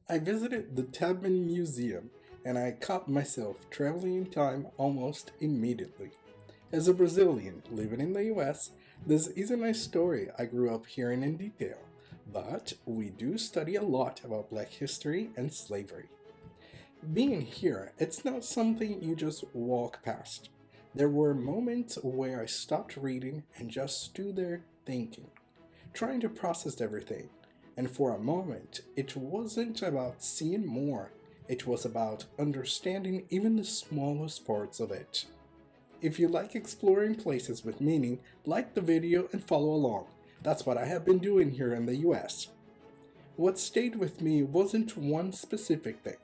I visited the Tubman Museum and I caught myself traveling in time almost immediately. As a Brazilian living in the US, this isn't a story I grew up hearing in detail, but we do study a lot about Black history and slavery. Being here, it's not something you just walk past. There were moments where I stopped reading and just stood there thinking, trying to process everything. And for a moment, it wasn't about seeing more, it was about understanding even the smallest parts of it. If you like exploring places with meaning, like the video and follow along. That's what I have been doing here in the US. What stayed with me wasn't one specific thing.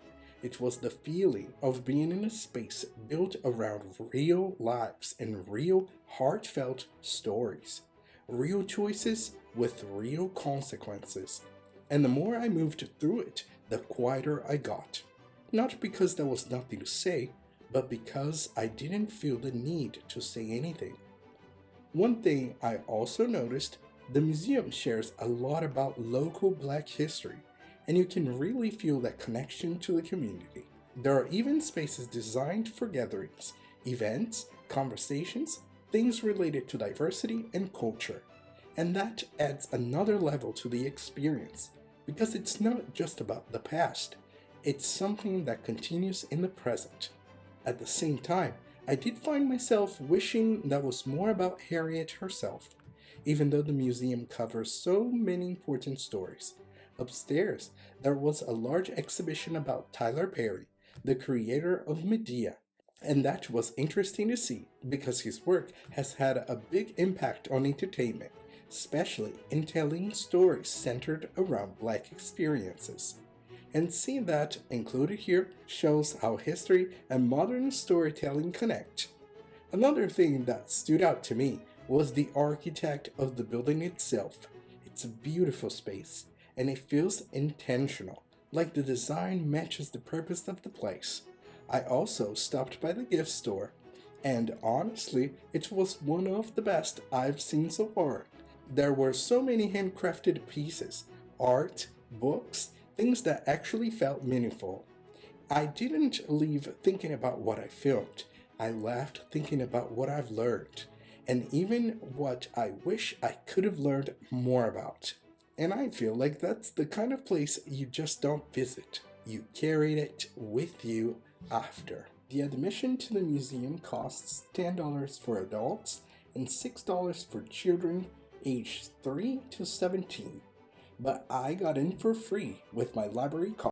It was the feeling of being in a space built around real lives and real heartfelt stories. Real choices with real consequences. And the more I moved through it, the quieter I got. Not because there was nothing to say, but because I didn't feel the need to say anything. One thing I also noticed, the museum shares a lot about local Black history, and you can really feel that connection to the community. There are even spaces designed for gatherings, events, conversations, things related to diversity and culture. And that adds another level to the experience, because it's not just about the past, it's something that continues in the present. At the same time, I did find myself wishing that was more about Harriet herself, even though the museum covers so many important stories. Upstairs, there was a large exhibition about Tyler Perry, the creator of Medea, and that was interesting to see because his work has had a big impact on entertainment, especially in telling stories centered around Black experiences. And seeing that included here shows how history and modern storytelling connect. Another thing that stood out to me was the architect of the building itself. It's a beautiful space, and it feels intentional, like the design matches the purpose of the place. I also stopped by the gift store, and honestly, it was one of the best I've seen so far. There were so many handcrafted pieces, art, books, things that actually felt meaningful. I didn't leave thinking about what I filmed. I left thinking about what I've learned, and even what I wish I could have learned more about. And I feel like that's the kind of place you just don't visit. You carry it with you after. The admission to the museum costs $10 for adults and $6 for children aged 3 to 17. But I got in for free with my library card.